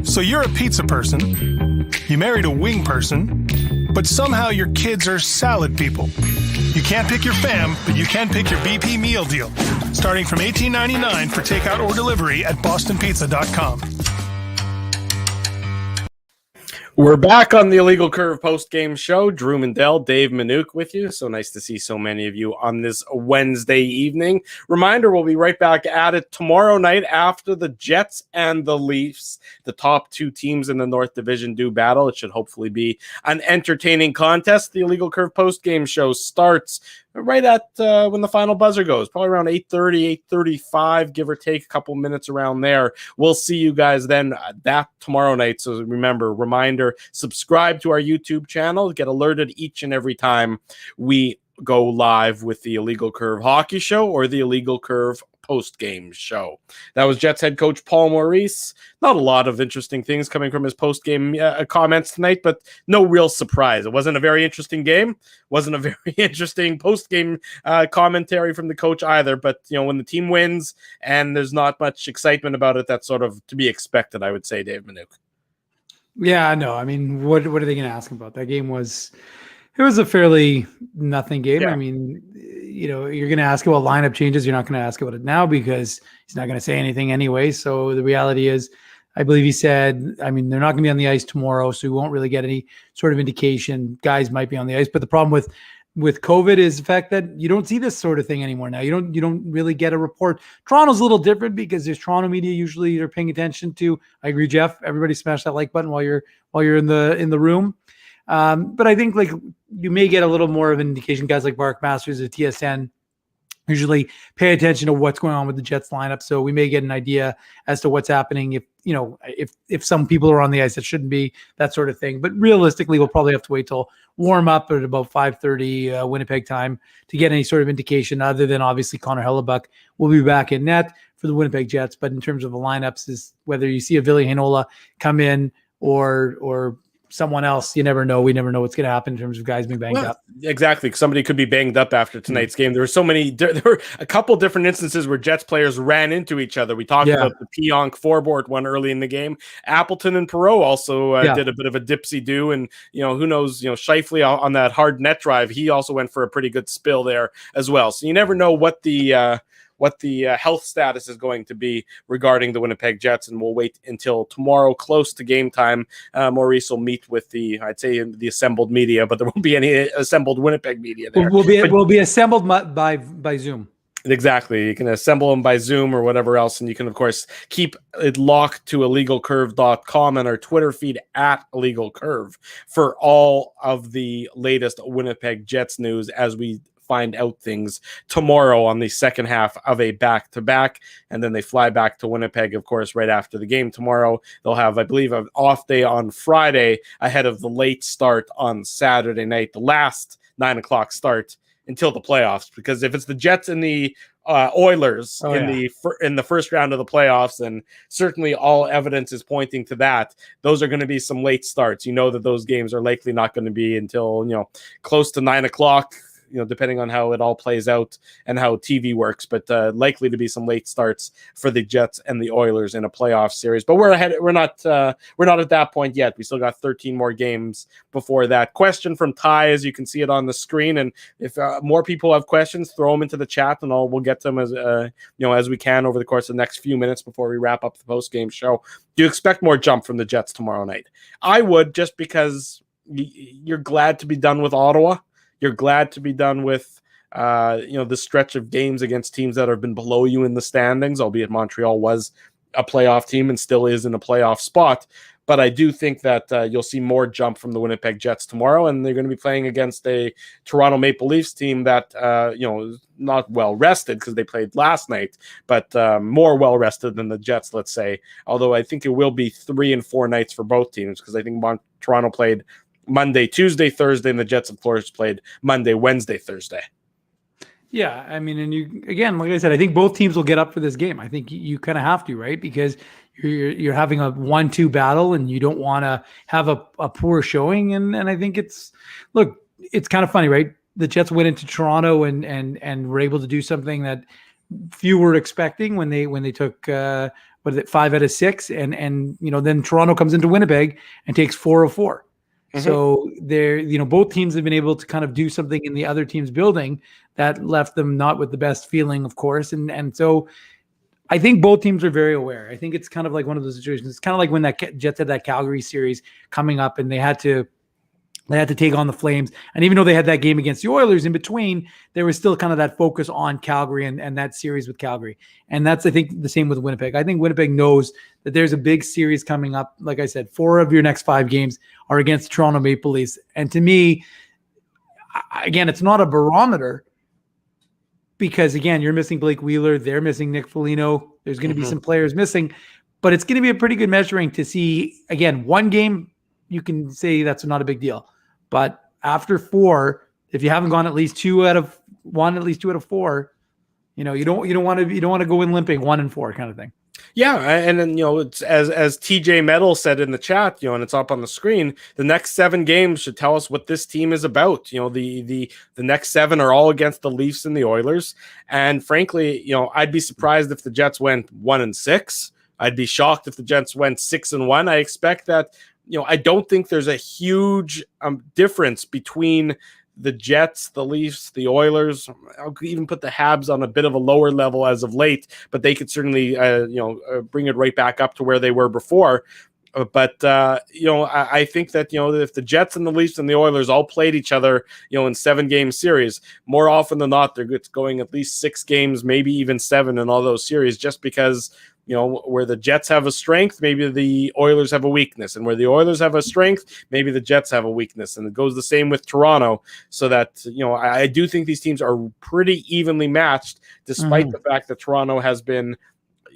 So you're a pizza person, you married a wing person, but somehow your kids are salad people. You can't pick your fam, but you can pick your BP meal deal, starting from $18.99 for takeout or delivery at bostonpizza.com. We're back on the Illegal Curve post-game show. Drew Mandel, Dave Manouk with you. So nice to see so many of you on this Wednesday evening. Reminder, we'll be right back at it tomorrow night after the Jets and the Leafs. The top two teams in the North Division do battle. It should hopefully be an entertaining contest. The Illegal Curve post-game show starts right at when the final buzzer goes, probably around 8:30, 8:35, give or take a couple minutes around there. We'll see you guys then that tomorrow night. So remember, reminder, subscribe to our YouTube channel, get alerted each and every time we go live with the Illegal Curve Hockey Show or the Illegal Curve post-game show. That was Jets head coach Paul Maurice. Not a lot of interesting things coming from his post-game comments tonight, but no real surprise. It wasn't a very interesting game. Wasn't a very interesting post-game commentary from the coach either. But, you know, when the team wins and there's not much excitement about it, that's sort of to be expected, I would say, Dave Manouk. Yeah, no, I mean, what are they going to ask him about? That game was a fairly nothing game. Yeah. I mean, you know, you're going to ask about lineup changes. You're not going to ask about it now because he's not going to say anything anyway. So the reality is, I believe he said, I mean, they're not going to be on the ice tomorrow, so we won't really get any sort of indication guys might be on the ice. But the problem with COVID is the fact that you don't see this sort of thing anymore now. You don't really get a report. Toronto's a little different because there's Toronto media usually they're paying attention to. I agree, Jeff. Everybody smash that like button while you're in the room. But I think like you may get a little more of an indication. Guys like Mark Masters of TSN usually pay attention to what's going on with the Jets lineup. So we may get an idea as to what's happening if some people are on the ice that shouldn't be, that sort of thing. But realistically, we'll probably have to wait till warm up at about 5:30 Winnipeg time to get any sort of indication other than obviously Connor Hellebuck will be back in net for the Winnipeg Jets. But in terms of the lineups, is whether you see a Ville Heinola come in or someone else, you never know. We never know what's going to happen in terms of guys being banged up. Exactly. Somebody could be banged up after tonight's game. There were a couple different instances where Jets players ran into each other. We talked about the Pionk foreboard one early in the game. Appleton and Perreault also did a bit of a dipsy-do, and who knows, Scheifele on that hard net drive, he also went for a pretty good spill there as well. So you never know what the health status is going to be regarding the Winnipeg Jets, and we'll wait until tomorrow, close to game time. Maurice will meet with the assembled media, but there won't be any assembled Winnipeg media there. We'll be assembled by Zoom. Exactly. You can assemble them by Zoom or whatever else. And you can, of course, keep it locked to illegalcurve.com and our Twitter feed at illegalcurve for all of the latest Winnipeg Jets news as we find out things tomorrow on the second half of a back-to-back. And then they fly back to Winnipeg, of course, right after the game tomorrow. They'll have, I believe, an off day on Friday ahead of the late start on Saturday night, the last 9 o'clock start until the playoffs, because if it's the Jets and the Oilers in the first round of the playoffs, and certainly all evidence is pointing to that, those are going to be some late starts. You know that those games are likely not going to be until close to 9 o'clock. Depending on how it all plays out and how TV works, but likely to be some late starts for the Jets and the Oilers in a playoff series. But we're ahead. We're not at that point yet. We still got 13 more games before that. Question from Ty, as you can see it on the screen, and if more people have questions, throw them into the chat, and we'll get them as we can over the course of the next few minutes before we wrap up the post game show. Do you expect more jump from the Jets tomorrow night? I would, just because you're glad to be done with Ottawa. You're glad to be done with, the stretch of games against teams that have been below you in the standings, albeit Montreal was a playoff team and still is in a playoff spot. But I do think that you'll see more jump from the Winnipeg Jets tomorrow, and they're going to be playing against a Toronto Maple Leafs team that, is not well rested because they played last night, but more well rested than the Jets, let's say. Although I think it will be 3 and 4 nights for both teams, because I think Toronto played Monday, Tuesday, Thursday, and the Jets, of course, played Monday, Wednesday, Thursday. Yeah, I mean, and you, again, like I said, I think both teams will get up for this game. I think you kind of have to, right? Because you're having a 1-2 battle, and you don't want to have a poor showing. And I think it's kind of funny, right? The Jets went into Toronto and were able to do something that few were expecting when they took 5 out of 6, and then Toronto comes into Winnipeg and takes 4 of 4. Mm-hmm. So they're, both teams have been able to kind of do something in the other team's building that left them not with the best feeling, of course. And so I think both teams are very aware. I think it's kind of like one of those situations. It's kind of like when that Jets had that Calgary series coming up, and they had to take on the Flames. And even though they had that game against the Oilers in between, there was still kind of that focus on Calgary and that series with Calgary. And that's, I think, the same with Winnipeg. I think Winnipeg knows that there's a big series coming up. Like I said, 4 of your next 5 games are against Toronto Maple Leafs. And to me, again, it's not a barometer, because, again, you're missing Blake Wheeler. They're missing Nick Foligno. There's going to be some players missing. But it's going to be a pretty good measuring to see, again, one game, you can say that's not a big deal. But after 4, if you haven't gone at least 2 out of 1, at least 2 out of 4, you don't want to go in limping 1 and 4 kind of thing. Yeah, and then it's as TJ Metal said in the chat, and it's up on the screen. The next 7 games should tell us what this team is about. The next 7 are all against the Leafs and the Oilers, and frankly, I'd be surprised if the Jets went 1 and 6. I'd be shocked if the Jets went 6 and 1. I expect that. I don't think there's a huge difference between the Jets, the Leafs, the Oilers. I'll even put the Habs on a bit of a lower level as of late, but they could certainly, bring it right back up to where they were before. But I think that, if the Jets and the Leafs and the Oilers all played each other, in 7-game series, more often than not, they're going at least 6 games, maybe even 7 in all those series, just because, where the Jets have a strength, maybe the Oilers have a weakness. And where the Oilers have a strength, maybe the Jets have a weakness. And it goes the same with Toronto. So that, I do think these teams are pretty evenly matched, despite the fact that Toronto has been,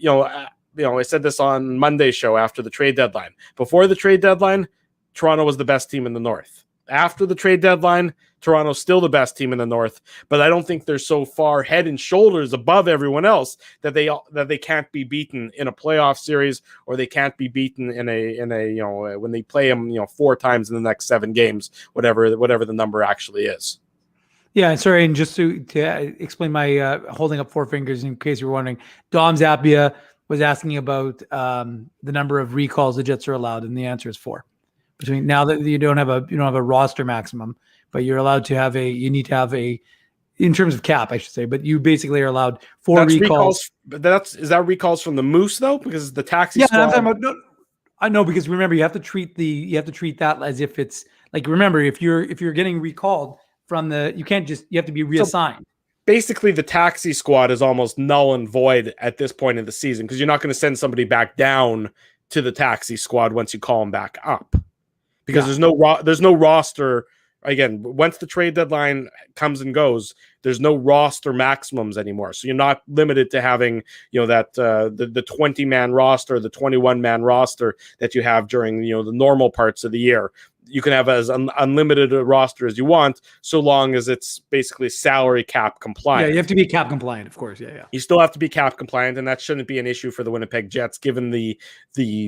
I said this on Monday's show after the trade deadline. Before the trade deadline, Toronto was the best team in the North. After the trade deadline, Toronto's still the best team in the North, but I don't think they're so far head and shoulders above everyone else that they can't be beaten in a playoff series, or they can't be beaten in a when they play them 4 times in the next 7 games, whatever the number actually is. Yeah, sorry, and just to explain my holding up 4 fingers in case you're wondering, Dom Zappia was asking about the number of recalls the Jets are allowed, and the answer is 4. Between now that you don't have a roster maximum, but you're allowed to have you need to have in terms of cap, I should say, but you basically are allowed 4 recalls. Is that recalls from the Moose though? Because the taxi squad. I'm talking about, I know, because remember, you have to treat that as if it's like, remember, if you're getting recalled from you have to be reassigned. basically the taxi squad is almost null and void at this point in the season because you're not going to send somebody back down to the taxi squad once you call them back up because there's no roster. Again, once the trade deadline comes and goes, there's no roster maximums anymore. So you're not limited to having, that the 20-man roster, the 21-man roster that you have during, the normal parts of the year. You can have as unlimited a roster as you want, so long as it's basically salary cap compliant. Yeah, you have to be cap compliant, of course. Yeah. You still have to be cap compliant, and that shouldn't be an issue for the Winnipeg Jets, given the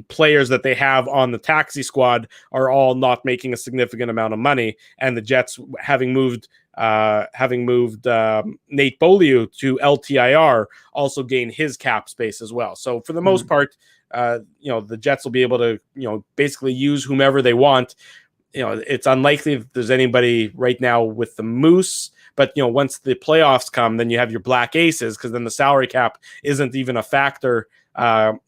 players that they have on the taxi squad are all not making a significant amount of money, and the Jets having moved Nate Beaulieu to LTIR also gain his cap space as well. So for the most part, the Jets will be able to basically use whomever they want. It's unlikely that there's anybody right now with the Moose, but once the playoffs come, then you have your Black Aces, because then the salary cap isn't even a factor. Come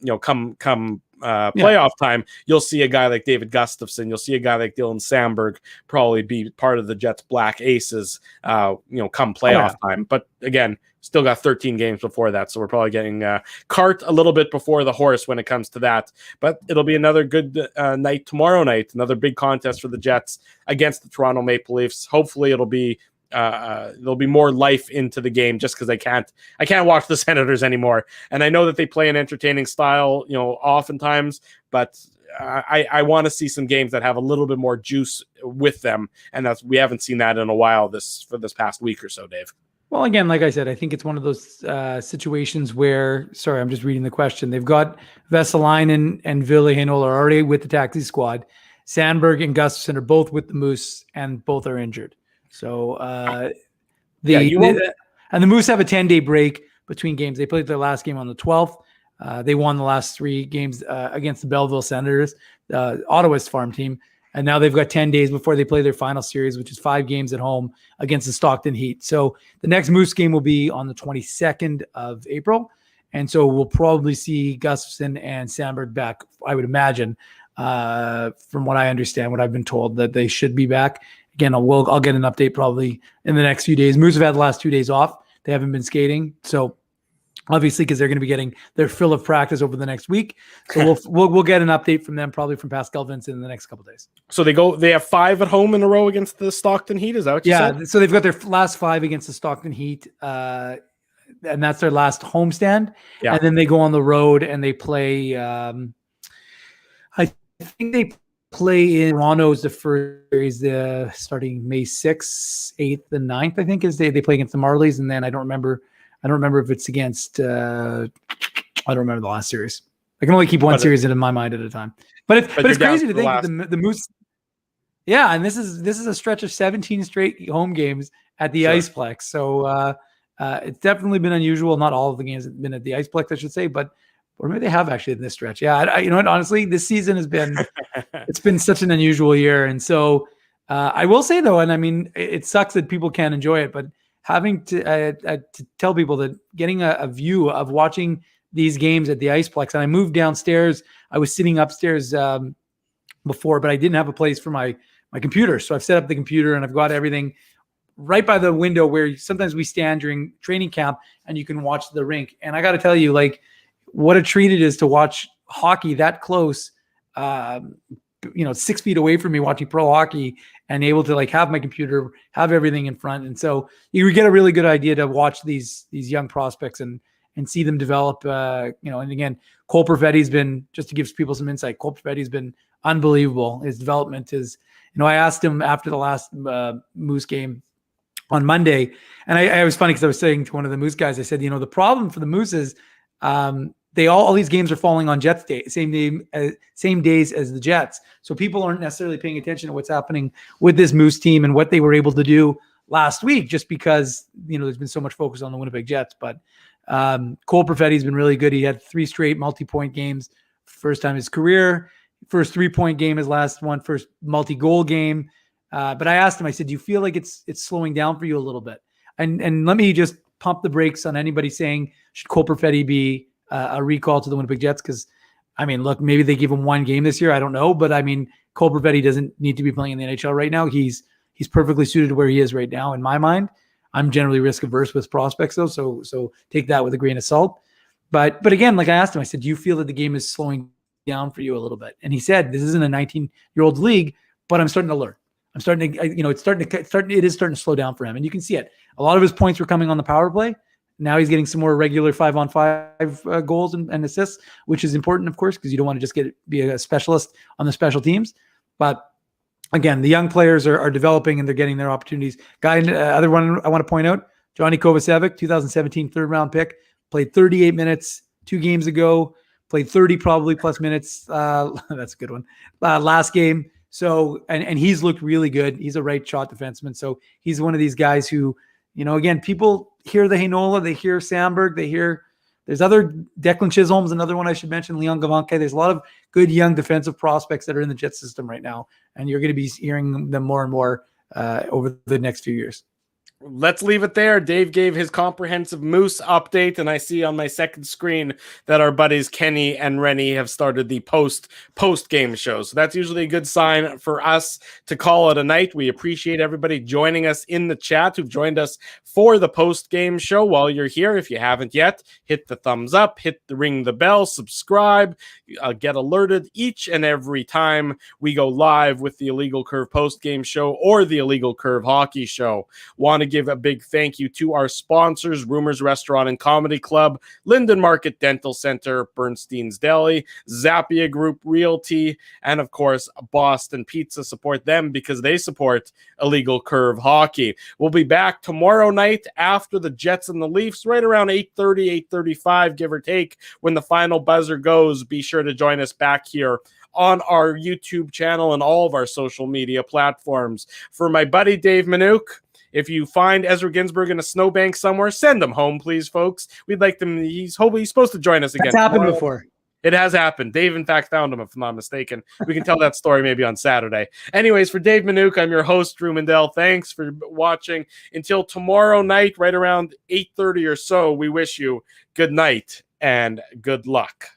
playoff time, you'll see a guy like David Gustafson, you'll see a guy like Dylan Sandberg probably be part of the Jets Black Aces, come playoff time. But again, still got 13 games before that, so we're probably getting cart a little bit before the horse when it comes to that. But it'll be another good night tomorrow night, another big contest for the Jets against the Toronto Maple Leafs. Hopefully it'll be there'll be more life into the game, just because I can't watch the Senators anymore. And I know that they play an entertaining style, oftentimes, but I want to see some games that have a little bit more juice with them, and we haven't seen that in a while for this past week or so, Dave. Well, again, like I said, I think it's one of those situations where, sorry, I'm just reading the question. They've got Vesalainen and Ville Heinola are already with the taxi squad. Sandberg and Gustafson are both with the Moose, and both are injured. So the Moose have a 10-day break between games. They played their last game on the 12th. They won the last 3 games against the Belleville Senators, Ottawa's farm team. And now they've got 10 days before they play their final series, which is 5 games at home against the Stockton Heat. So the next Moose game will be on the 22nd of April. And so we'll probably see Gustafson and Sandberg back, I would imagine, from what I understand, what I've been told, that they should be back. Again, I'll get an update probably in the next few days. Moose have had the last 2 days off. They haven't been skating. So obviously, because they're going to be getting their fill of practice over the next week. So we'll get an update from them, probably from Pascal Vincent, in the next couple of days. So they have 5 at home in a row against the Stockton Heat. Is that what you said? Yeah. So they've got their last 5 against the Stockton Heat, and that's their last homestand. Yeah. And then they go on the road and they play. I think they play in Toronto's the first series, starting May 6th, 8th, and 9th. I think is they play against the Marlies, and then I don't remember if it's against. I don't remember the last series. I can only keep one series in my mind at a time. But it's crazy to think that the Moose. Yeah, and this is a stretch of 17 straight home games at the Iceplex. So it's definitely been unusual. Not all of the games have been at the Iceplex, I should say, but or maybe they have actually in this stretch. Yeah, you know what? Honestly, this season has been it's been such an unusual year, and so I will say though, and I mean, it sucks that people can't enjoy it, but having to tell people that getting a view of watching these games at the Iceplex, and I moved downstairs. I was sitting upstairs before, but I didn't have a place for my computer, so I've set up the computer and I've got everything right by the window where sometimes we stand during training camp, and you can watch the rink. And I got to tell you, like, what a treat it is to watch hockey that close, 6 feet away from me watching pro hockey, and able to like have my computer, have everything in front. And so you get a really good idea to watch these young prospects and see them develop, and again, Cole Perfetti's been, just to give people some insight, Cole Perfetti's been unbelievable. His development is, I asked him after the last Moose game on Monday, and I was funny because I was saying to one of the Moose guys, I said, the problem for the Moose is, all these games are falling on Jets day, same days as the Jets. So people aren't necessarily paying attention to what's happening with this Moose team and what they were able to do last week, just because, there's been so much focus on the Winnipeg Jets. But Cole Perfetti's been really good. He had 3 straight multi-point games, first time in his career, first 3-point game, his last one, first multi-goal game. But I asked him, I said, do you feel like it's slowing down for you a little bit? And let me just pump the brakes on anybody saying, should Cole Perfetti be a recall to the Winnipeg Jets? Because, look, maybe they give him 1 game this year. I don't know. But, Cole Perfetti doesn't need to be playing in the NHL right now. He's perfectly suited to where he is right now, in my mind. I'm generally risk averse with prospects though, so take that with a grain of salt. But again, like I asked him, I said, do you feel that the game is slowing down for you a little bit? And he said, this isn't a 19-year-old league, but I'm starting to learn. I'm starting to, it is starting to slow down for him. And you can see it. A lot of his points were coming on the power play. Now he's getting some more regular 5-on-5 goals and assists, which is important, of course, because you don't want to just be a specialist on the special teams. But again, the young players are developing and they're getting their opportunities. Other one I want to point out, Johnny Kovacevic, 2017 third-round pick, played 38 minutes 2 games ago, played 30 probably plus minutes. That's a good one. Last game. So, and he's looked really good. He's a right shot defenseman. So he's one of these guys who, again, people hear the Heinola, they hear Sandberg, there's other Declan Chisholm's another one I should mention, Leon Gavanke. There's a lot of good young defensive prospects that are in the Jet system right now. And you're going to be hearing them more and more over the next few years. Let's leave it there. Dave gave his comprehensive Moose update, and I see on my second screen that our buddies Kenny and Rennie have started the post game show. So that's usually a good sign for us to call it a night. We appreciate everybody joining us in the chat who've joined us for the post game show. While you're here, if you haven't yet, hit the thumbs up, ring the bell, subscribe, get alerted each and every time we go live with the Illegal Curve post game show or the Illegal Curve hockey show. Want to give a big thank you to our sponsors, Rumors Restaurant and Comedy Club, Linden Market Dental Center, Bernstein's Deli, Zappia Group Realty, and of course, Boston Pizza. Support them because they support Illegal Curve Hockey. We'll be back tomorrow night after the Jets and the Leafs, right around 8:30, 8:35, give or take, when the final buzzer goes. Be sure to join us back here on our YouTube channel and all of our social media platforms. For my buddy Dave Minuk, if you find Ezra Ginsburg in a snowbank somewhere, send him home, please, folks. We'd like them. He's supposed to join us again. That's happened tomorrow. Before. It has happened. Dave, in fact, found him, if I'm not mistaken. We can tell that story maybe on Saturday. Anyways, for Dave Minuk, I'm your host, Drew Mandel. Thanks for watching. Until tomorrow night, right around 8:30 or so, we wish you good night and good luck.